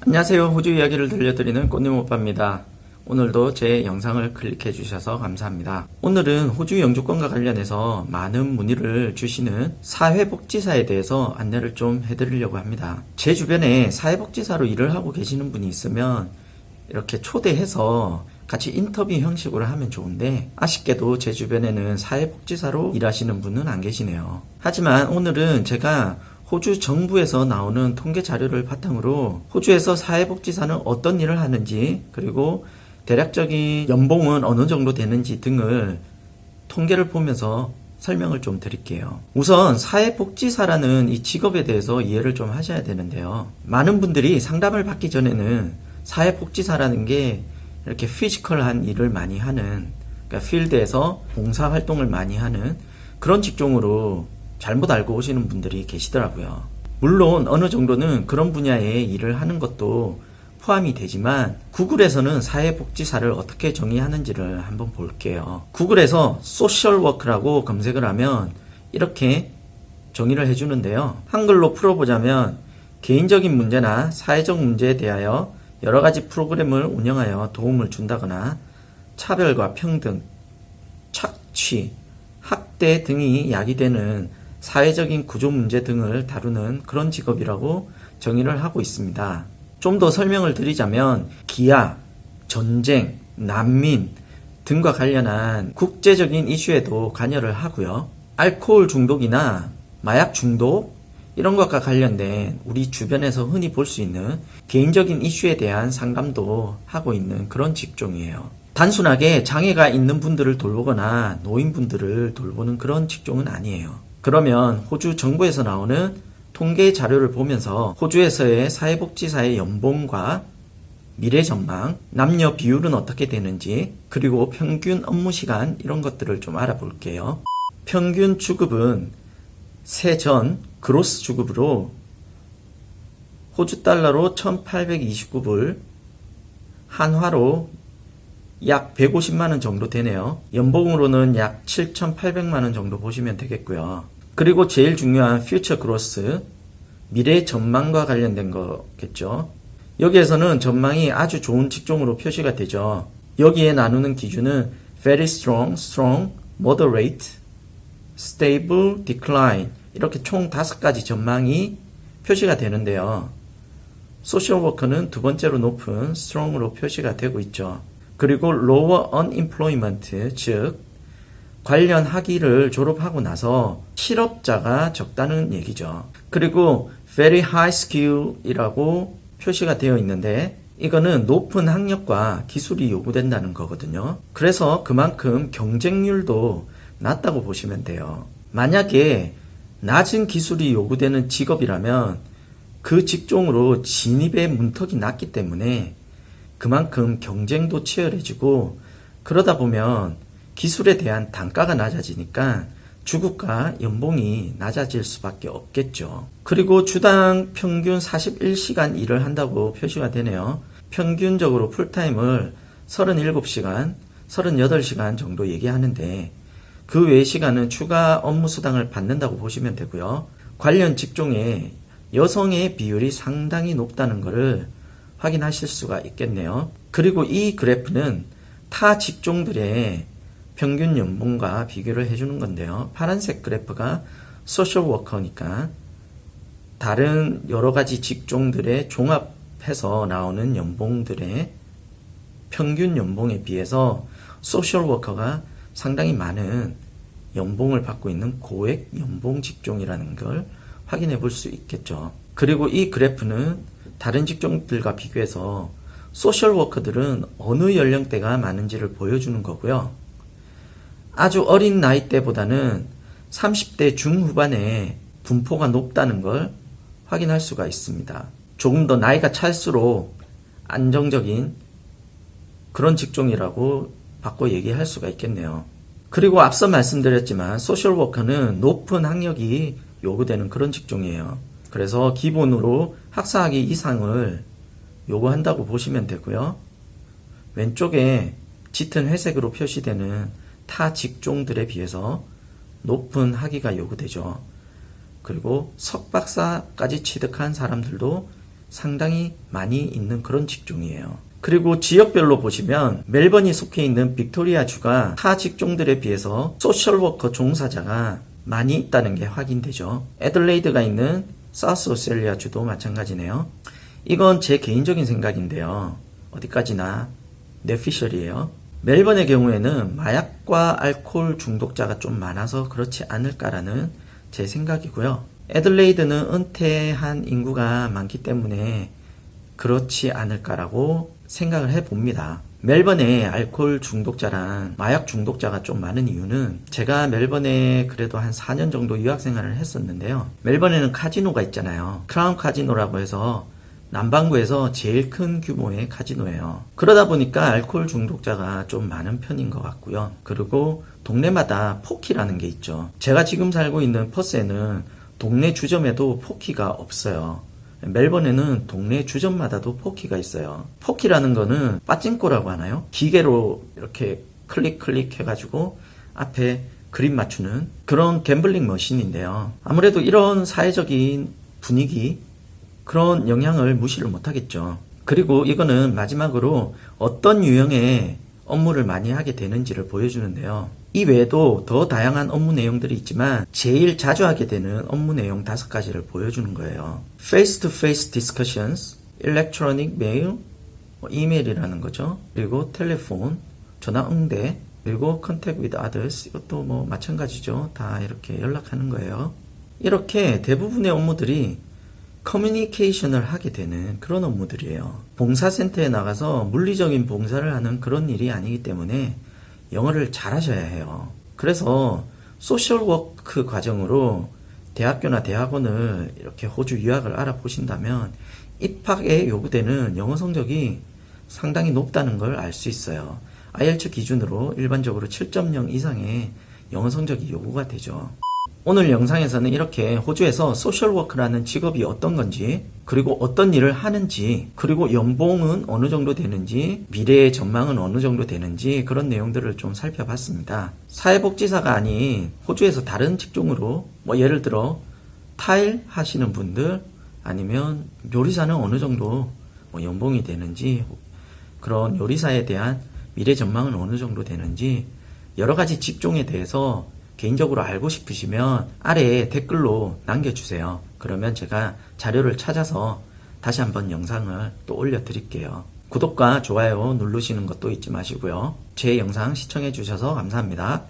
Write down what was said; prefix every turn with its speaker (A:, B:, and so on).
A: 안녕하세요. 호주 이야기를 들려드리는 꽃님 오빠입니다. 오늘도 제 영상을 클릭해 주셔서 감사합니다. 오늘은 호주 영주권과 관련해서 많은 문의를 주시는 사회복지사에 대해서 안내를 좀 해드리려고 합니다. 제 주변에 사회복지사로 일을 하고 계시는 분이 있으면 이렇게 초대해서 같이 인터뷰 형식으로 하면 좋은데, 아쉽게도 제 주변에는 사회복지사로 일하시는 분은 안 계시네요. 하지만 오늘은 제가 호주 정부에서 나오는 통계 자료를 바탕으로 호주에서 사회복지사는 어떤 일을 하는지, 그리고 대략적인 연봉은 어느 정도 되는지 등을 통계를 보면서 설명을 좀 드릴게요. 우선 사회복지사라는 이 직업에 대해서 이해를 좀 하셔야 되는데요. 많은 분들이 상담을 받기 전에는 사회복지사라는 게 이렇게 피지컬한 일을 많이 하는, 그러니까 필드에서 봉사활동을 많이 하는 그런 직종으로 잘못 알고 오시는 분들이 계시더라고요. 물론 어느 정도는 그런 분야의 일을 하는 것도 포함이 되지만, 구글에서는 사회복지사를 어떻게 정의하는지를 한번 볼게요. 구글에서 소셜워크라고 검색을 하면 이렇게 정의를 해주는데요. 한글로 풀어보자면, 개인적인 문제나 사회적 문제에 대하여 여러 가지 프로그램을 운영하여 도움을 준다거나 차별과 평등, 착취, 학대 등이 야기되는 사회적인 구조 문제 등을 다루는 그런 직업이라고 정의를 하고 있습니다. 좀 더 설명을 드리자면, 기아, 전쟁, 난민 등과 관련한 국제적인 이슈에도 관여를 하고요. 알코올 중독이나 마약 중독 이런 것과 관련된 우리 주변에서 흔히 볼 수 있는 개인적인 이슈에 대한 상담도 하고 있는 그런 직종이에요. 단순하게 장애가 있는 분들을 돌보거나 노인분들을 돌보는 그런 직종은 아니에요. 그러면 호주 정부에서 나오는 통계 자료를 보면서 호주에서의 사회복지사의 연봉과 미래 전망, 남녀 비율은 어떻게 되는지, 그리고 평균 업무 시간 이런 것들을 좀 알아볼게요. 평균 주급은 세전 그로스 주급으로 호주 달러로 1829불, 한화로 약 150만원 정도 되네요. 연봉으로는 약 7,800만원 정도 보시면 되겠고요. 그리고 제일 중요한 퓨처 그로스, 미래 전망과 관련된 거겠죠. 여기에서는 전망이 아주 좋은 직종으로 표시가 되죠. 여기에 나누는 기준은 very strong, strong, moderate, stable, decline 이렇게 총 5가지 전망이 표시가 되는데요. 소셜워커는 두 번째로 높은 strong으로 표시가 되고 있죠. 그리고 lower unemployment, 즉 관련 학위를 졸업하고 나서 실업자가 적다는 얘기죠. 그리고 very high skill 이라고 표시가 되어 있는데, 이거는 높은 학력과 기술이 요구된다는 거거든요. 그래서 그만큼 경쟁률도 낮다고 보시면 돼요. 만약에 낮은 기술이 요구되는 직업이라면 그 직종으로 진입의 문턱이 낮기 때문에 그만큼 경쟁도 치열해지고, 그러다 보면 기술에 대한 단가가 낮아지니까 주급과 연봉이 낮아질 수밖에 없겠죠. 그리고 주당 평균 41시간 일을 한다고 표시가 되네요. 평균적으로 풀타임을 37시간, 38시간 정도 얘기하는데, 그 외의 시간은 추가 업무 수당을 받는다고 보시면 되고요. 관련 직종에 여성의 비율이 상당히 높다는 것을 확인하실 수가 있겠네요. 그리고 이 그래프는 타 직종들의 평균 연봉과 비교를 해주는 건데요. 파란색 그래프가 소셜워커니까 다른 여러 가지 직종들의 종합해서 나오는 연봉들의 평균 연봉에 비해서 소셜워커가 상당히 많은 연봉을 받고 있는 고액 연봉 직종이라는 걸 확인해 볼 수 있겠죠. 그리고 이 그래프는 다른 직종들과 비교해서 소셜워커들은 어느 연령대가 많은지를 보여주는 거고요. 아주 어린 나이대보다는 30대 중후반에 분포가 높다는 걸 확인할 수가 있습니다. 조금 더 나이가 찰수록 안정적인 그런 직종이라고 바꿔 얘기할 수가 있겠네요. 그리고 앞서 말씀드렸지만 소셜워커는 높은 학력이 요구되는 그런 직종이에요. 그래서 기본으로 학사학위 이상을 요구한다고 보시면 되고요. 왼쪽에 짙은 회색으로 표시되는 타 직종들에 비해서 높은 학위가 요구되죠. 그리고 석박사까지 취득한 사람들도 상당히 많이 있는 그런 직종이에요. 그리고 지역별로 보시면 멜번이 속해 있는 빅토리아주가 타 직종들에 비해서 소셜워커 종사자가 많이 있다는 게 확인되죠. 애들레이드가 있는 사우스 오스트레일리아주도 마찬가지네요. 이건 제 개인적인 생각인데요. 어디까지나 뇌피셜이에요. 멜번의 경우에는 마약과 알코올 중독자가 좀 많아서 그렇지 않을까라는 제 생각이고요. 애들레이드는 은퇴한 인구가 많기 때문에 그렇지 않을까라고 생각을 해봅니다. 멜번에 알코올 중독자랑 마약 중독자가 좀 많은 이유는 제가 멜번에 그래도 한 4년 정도 유학생활을 했었는데요. 멜번에는 카지노가 있잖아요. 크라운 카지노라고 해서 남반구에서 제일 큰 규모의 카지노예요. 그러다 보니까 알코올 중독자가 좀 많은 편인 것 같고요. 그리고 동네마다 포키라는 게 있죠. 제가 지금 살고 있는 퍼스에는 동네 주점에도 포키가 없어요. 멜번에는 동네 주점마다도 포키가 있어요. 포키라는 거는 빠찡코라고 하나요? 기계로 이렇게 클릭 해가지고 앞에 그림 맞추는 그런 갬블링 머신인데요. 아무래도 이런 사회적인 분위기, 그런 영향을 무시를 못하겠죠. 그리고 이거는 마지막으로 어떤 유형의 업무를 많이 하게 되는지를 보여주는데요. 이 외에도 더 다양한 업무 내용들이 있지만 제일 자주 하게 되는 업무 내용 5가지를 보여주는 거예요. Face-to-face discussions, electronic mail, 이메일이라는 거죠. 그리고 텔레폰, 전화 응대, 그리고 contact with others, 이것도 뭐 마찬가지죠. 다 이렇게 연락하는 거예요. 이렇게 대부분의 업무들이 커뮤니케이션을 하게 되는 그런 업무들이에요. 봉사센터에 나가서 물리적인 봉사를 하는 그런 일이 아니기 때문에 영어를 잘하셔야 해요. 그래서 소셜워크 과정으로 대학교나 대학원을 이렇게 호주 유학을 알아보신다면 입학에 요구되는 영어 성적이 상당히 높다는 걸 알 수 있어요. IELTS 기준으로 일반적으로 7.0 이상의 영어 성적이 요구가 되죠. 오늘 영상에서는 이렇게 호주에서 소셜워크라는 직업이 어떤 건지, 그리고 어떤 일을 하는지, 그리고 연봉은 어느 정도 되는지, 미래의 전망은 어느 정도 되는지 그런 내용들을 좀 살펴봤습니다. 사회복지사가 아닌 호주에서 다른 직종으로 뭐 예를 들어 타일 하시는 분들, 아니면 요리사는 어느 정도 뭐 연봉이 되는지, 그런 요리사에 대한 미래 전망은 어느 정도 되는지 여러 가지 직종에 대해서 개인적으로 알고 싶으시면 아래에 댓글로 남겨주세요. 그러면 제가 자료를 찾아서 다시 한번 영상을 또 올려드릴게요. 구독과 좋아요 누르시는 것도 잊지 마시고요. 제 영상 시청해 주셔서 감사합니다.